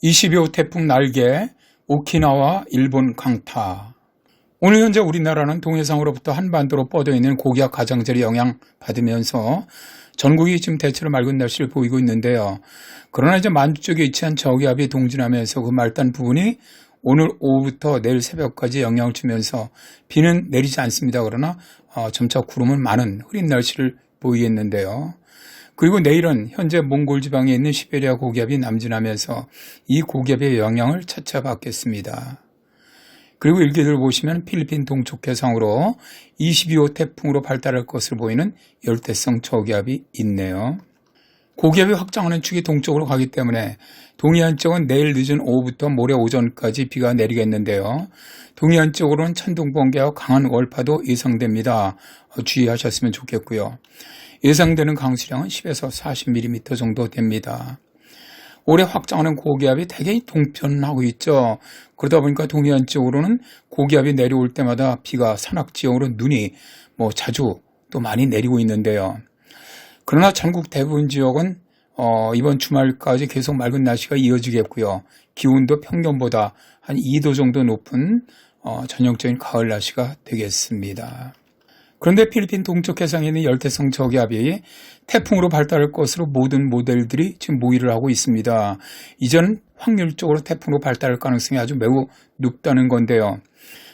(22호) 태풍 날개, 오키나와 일본 강타. 오늘 현재 우리나라는 동해상으로부터 한반도로 뻗어있는 고기압 가장자리 영향 받으면서 전국이 지금 대체로 맑은 날씨를 보이고 있는데요. 그러나 이제 만주 쪽에 위치한 저기압이 동진하면서 그 말단 부분이 오늘 오후부터 내일 새벽까지 영향을 주면서 비는 내리지 않습니다. 그러나 점차 구름은 많은 흐린 날씨를 보이겠는데요. 그리고 내일은 현재 몽골 지방에 있는 시베리아 고기압이 남진하면서 이 고기압의 영향을 차차 받겠습니다. 그리고 일기를 보시면 필리핀 동쪽 해상으로 22호 태풍으로 발달할 것으로 보이는 열대성 저기압이 있네요. 고기압이 확장하는 축이 동쪽으로 가기 때문에 동해안 쪽은 내일 늦은 오후부터 모레 오전까지 비가 내리겠는데요. 동해안 쪽으로는 천둥 번개와 강한 월파도 예상됩니다. 주의하셨으면 좋겠고요. 예상되는 강수량은 10에서 40mm 정도 됩니다. 올해 확장하는 고기압이 대개 동편하고 있죠. 그러다 보니까 동해안 쪽으로는 고기압이 내려올 때마다 비가 산악지역으로 눈이 자주 또 많이 내리고 있는데요. 그러나 전국 대부분 지역은 이번 주말까지 계속 맑은 날씨가 이어지겠고요. 기온도 평년보다 한 2도 정도 높은 전형적인 가을 날씨가 되겠습니다. 그런데 필리핀 동쪽 해상에 있는 열대성 저기압이 태풍으로 발달할 것으로 모든 모델들이 지금 모의를 하고 있습니다. 이전 확률적으로 태풍으로 발달할 가능성이 아주 매우 높다는 건데요.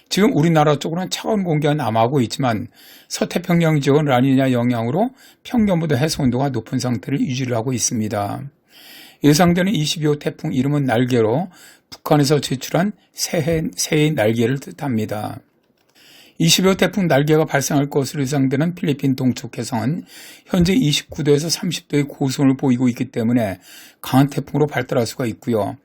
지금 우리나라 쪽으로는 차가운 공기가 남하고 있지만 서태평양 지역은 라니냐 영향으로 평년보다 해수온도가 높은 상태를 유지를 하고 있습니다. 예상되는 22호 태풍 이름은 날개로 북한에서 제출한 새의 날개를 뜻합니다. 22호 태풍 날개가 발생할 것으로 예상되는 필리핀 동쪽 해상은 현재 29도에서 30도의 고수온을 보이고 있기 때문에 강한 태풍으로 발달할 수가 있고요.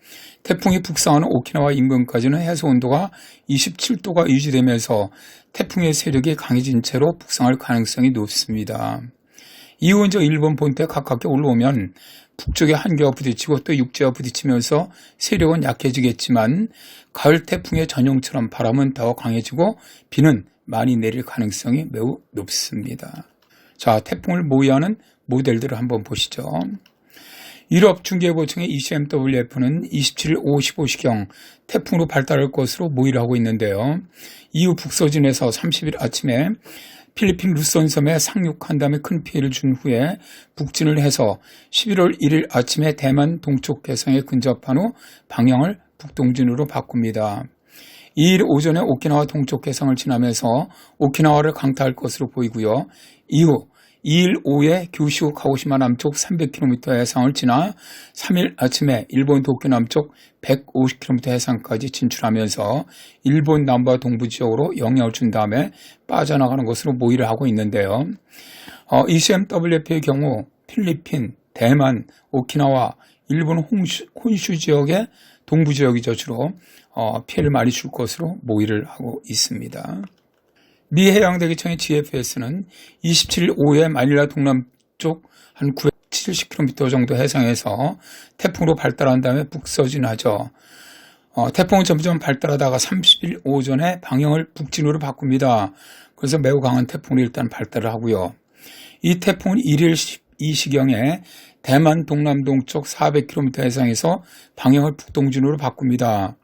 태풍이 북상하는 오키나와 인근까지는 해수온도가 27도가 유지되면서 태풍의 세력이 강해진 채로 북상할 가능성이 높습니다. 이후 이제 일본 본토에 가깝게 올라오면 북쪽의 한계와 부딪히고 또 육지와 부딪히면서 세력은 약해지겠지만 가을 태풍의 전형처럼 바람은 더 강해지고 비는 많이 내릴 가능성이 매우 높습니다. 자, 태풍을 모의하는 모델들을 한번 보시죠. 유럽중계보청의 ECMWF는 27일 오후 15시경 태풍으로 발달할 것으로 모의를 하고 있는데요. 이후 북서진에서 30일 아침에 필리핀 루손 섬에 상륙한 다음에 큰 피해를 준 후에 북진을 해서 11월 1일 아침에 대만 동쪽 해상에 근접한 후 방향을 북동진으로 바꿉니다. 2일 오전에 오키나와 동쪽 해상을 지나면서 오키나와를 강타할 것으로 보이고요. 이후 2일 오후에 규슈 카고시마 남쪽 300km 해상을 지나 3일 아침에 일본 도쿄 남쪽 150km 해상까지 진출하면서 일본 남부와 동부 지역으로 영향을 준 다음에 빠져나가는 것으로 모의를 하고 있는데요. ECMWF의 경우 필리핀, 대만, 오키나와, 일본 혼슈 지역의 동부 지역이죠. 주로 피해를 많이 줄 것으로 모의를 하고 있습니다. 미 해양대기청의 GFS는 27일 오후에 마닐라 동남쪽 한 970km 정도 해상에서 태풍으로 발달한 다음에 북서진하죠. 태풍은 점점 발달하다가 30일 오전에 방향을 북진으로 바꿉니다. 그래서 매우 강한 태풍으로 일단 발달을 하고요. 이 태풍은 1일 이 시경에 대만 동남동쪽 400km 해상에서 방향을 북동진으로 바꿉니다.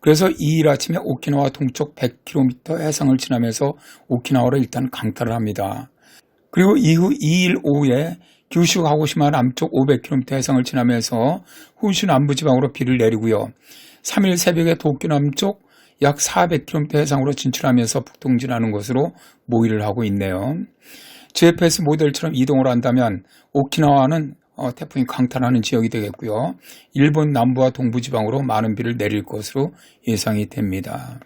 그래서 2일 아침에 오키나와 동쪽 100km 해상을 지나면서 오키나와로 일단 강타를 합니다. 그리고 이후 2일 오후에 규슈 가고시마 남쪽 500km 해상을 지나면서 혼슈 남부지방으로 비를 내리고요. 3일 새벽에 도쿄 남쪽 약 400km 해상으로 진출하면서 북동진하는 것으로 모의를 하고 있네요. GPS 모델처럼 이동을 한다면 오키나와는 태풍이 강타하는 지역이 되겠고요. 일본 남부와 동부지방으로 많은 비를 내릴 것으로 예상이 됩니다.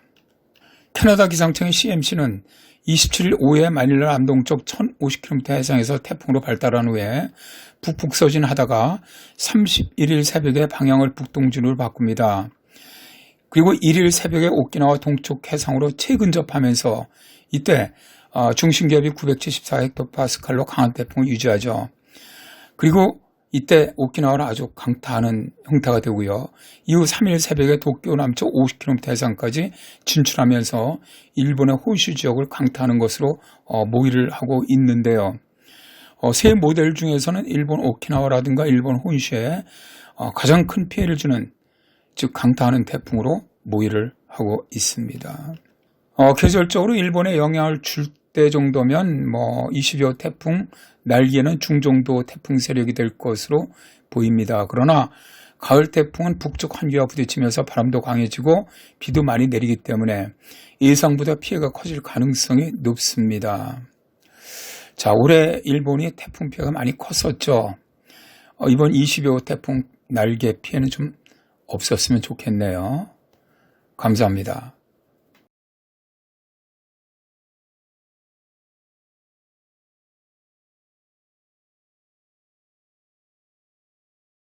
캐나다 기상청의 CMC는 27일 오후에 마닐라 남동쪽 1050km 해상에서 태풍으로 발달한 후에 북북서진하다가 31일 새벽에 방향을 북동진으로 바꿉니다. 그리고 1일 새벽에 오키나와 동쪽 해상으로 최근접하면서 이때 중심기압이 974헥토파스칼로 강한 태풍을 유지하죠. 그리고 이때 오키나와를 아주 강타하는 형태가 되고요. 이후 3일 새벽에 도쿄 남쪽 50km 해상까지 진출하면서 일본의 혼슈 지역을 강타하는 것으로 모의를 하고 있는데요. 세 모델 중에서는 일본 오키나와라든가 일본 혼슈에 가장 큰 피해를 주는, 즉 강타하는 태풍으로 모의를 하고 있습니다. 계절적으로 일본에 영향을 줄 때 정도면 20여 태풍, 날개는 중정도 태풍 세력이 될 것으로 보입니다. 그러나 가을 태풍은 북쪽 한기와 부딪히면서 바람도 강해지고 비도 많이 내리기 때문에 예상보다 피해가 커질 가능성이 높습니다. 자, 올해 일본이 태풍 피해가 많이 컸었죠. 이번 20여 태풍 날개 피해는 좀 없었으면 좋겠네요. 감사합니다.